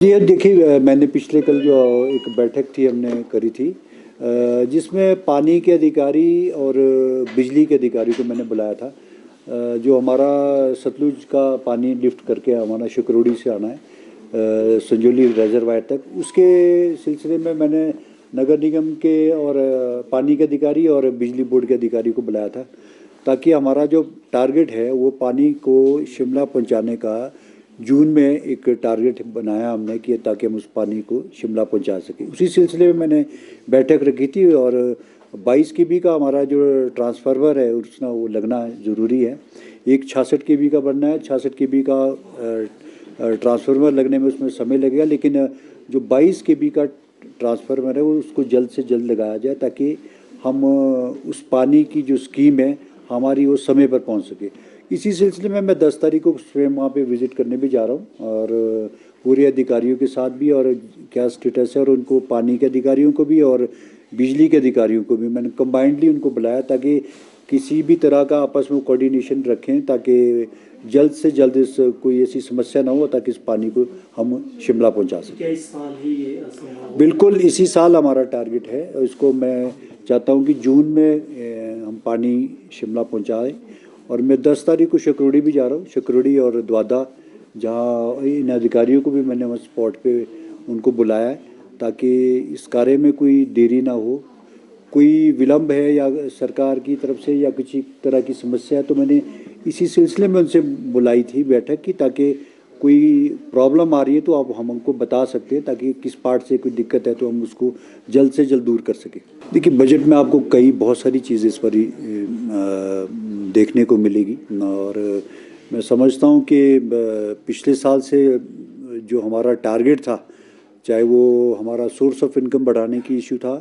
जी देखिए, मैंने पिछले कल जो एक बैठक थी हमने करी थी, जिसमें पानी के अधिकारी और बिजली के अधिकारी को मैंने बुलाया था। जो हमारा सतलुज का पानी लिफ्ट करके हमारा शुक्रोड़ी से आना है संजौली रिजर्वायर तक, उसके सिलसिले में मैंने नगर निगम के और पानी के अधिकारी और बिजली बोर्ड के अधिकारी को बुलाया था, ताकि हमारा जो टारगेट है वो पानी को शिमला पहुंचाने का जून में एक टारगेट बनाया हमने कि ताकि हम उस पानी को शिमला पहुंचा सकें। उसी सिलसिले में मैंने बैठक रखी थी और 22 केवी का हमारा जो ट्रांसफार्मर है उसना वो लगना ज़रूरी है। एक 66 केवी का बनना है, 66 केवी का ट्रांसफार्मर लगने में उसमें समय लगेगा, लेकिन जो 22 केवी का ट्रांसफार्मर है वो उसको जल्द से जल्द लगाया जाए, ताकि हम उस पानी की जो स्कीम है हमारी वो समय पर पहुंच सके। इसी सिलसिले में मैं 10 तारीख को स्वयं वहाँ पे विज़िट करने भी जा रहा हूँ, और पूरे अधिकारियों के साथ भी, और क्या स्टेटस है, और उनको पानी के अधिकारियों को भी और बिजली के अधिकारियों को भी मैंने कंबाइंडली उनको बुलाया, ताकि किसी भी तरह का आपस में कोऑर्डिनेशन रखें, ताकि जल्द से जल्द इस कोई ऐसी समस्या ना हो, ताकि इस पानी को हम शिमला पहुंचा सकें। क्या इस साल ही ये असंभव? बिल्कुल इसी साल हमारा टारगेट है, और इसको मैं चाहता हूं कि जून में हम पानी शिमला पहुंचाएं। और मैं 10 तारीख को शकरोड़ी भी जा रहा हूं, शकरोड़ी और द्वादा, जहां इन अधिकारियों को भी मैंने वहाँ स्पॉट पे उनको बुलाया है, ताकि इस कार्य में कोई देरी ना हो। कोई विलम्ब है या सरकार की तरफ से या किसी तरह की समस्या है, तो मैंने इसी सिलसिले में उनसे बुलाई थी बैठक की, ताकि कोई प्रॉब्लम आ रही है तो आप हम हमको बता सकते हैं, ताकि किस पार्ट से कोई दिक्कत है तो हम उसको जल्द से जल्द दूर कर सकें। देखिए, बजट में आपको कई बहुत सारी चीज़ें इस पर ही देखने को मिलेगी, और मैं समझता हूँ कि पिछले साल से जो हमारा टारगेट था, चाहे वो हमारा सोर्स ऑफ इनकम बढ़ाने की इशू था,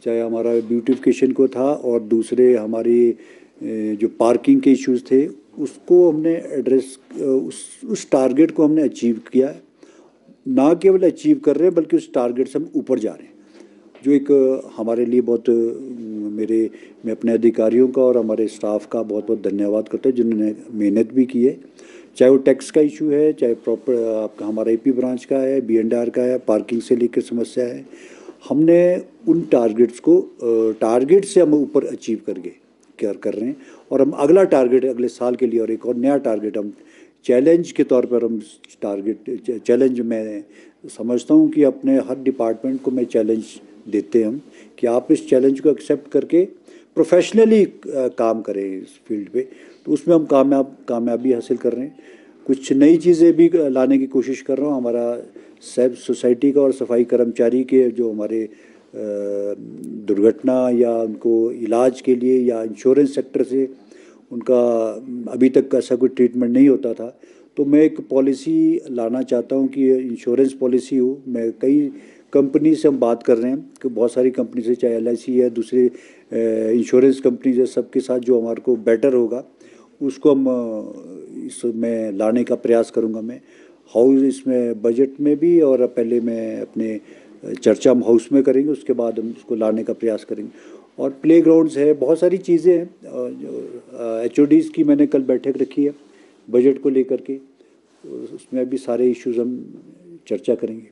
चाहे हमारा ब्यूटिफिकेशन को था, और दूसरे हमारी जो पार्किंग के इश्यूज थे, उसको हमने एड्रेस उस टारगेट को हमने अचीव किया है। ना केवल अचीव कर रहे हैं, बल्कि उस टारगेट से हम ऊपर जा रहे हैं, जो एक हमारे लिए बहुत मैं अपने अधिकारियों का और हमारे स्टाफ का बहुत बहुत धन्यवाद करता हूँ, जिन्होंने मेहनत भी की है। चाहे वो टैक्स का इशू है, चाहे प्रॉपर आपका हमारा एपी ब्रांच का है, बीएनडीआर का है, पार्किंग से लेकर समस्या है, हमने उन टारगेट से हम ऊपर अचीव कर रहे हैं। और हम अगला टारगेट अगले साल के लिए, और एक और नया टारगेट हम चैलेंज के तौर पर हम चैलेंज मैं समझता हूँ कि अपने हर डिपार्टमेंट को मैं चैलेंज देते हैं हम, कि आप इस चैलेंज को एक्सेप्ट करके प्रोफेशनली काम करें इस फील्ड पे। तो उसमें हम कामयाबी हासिल कर रहे हैं। कुछ नई चीज़ें भी लाने की कोशिश कर रहा हूँ। हमारा सेल्फ सोसाइटी का और सफाई कर्मचारी के जो हमारे दुर्घटना या उनको इलाज के लिए या इंश्योरेंस सेक्टर से उनका अभी तक ऐसा कोई ट्रीटमेंट नहीं होता था, तो मैं एक पॉलिसी लाना चाहता हूं कि इंश्योरेंस पॉलिसी हो। मैं कई कंपनी से हम बात कर रहे हैं कि बहुत सारी कंपनी से, चाहे एलआईसी है, दूसरे इंश्योरेंस कंपनीज है, सबके साथ जो हमारे को बेटर होगा उसको हम इसमें लाने का प्रयास करूंगा मैं। हाउस इसमें बजट में भी, और पहले मैं अपने चर्चा हम हाउस में करेंगे, उसके बाद हम उसको लाने का प्रयास करेंगे। और प्ले ग्राउंड्स है, बहुत सारी चीज़ें हैं। जो एचओडीज़ की मैंने कल बैठक रखी है बजट को लेकर के, उसमें भी सारे इश्यूज हम चर्चा करेंगे।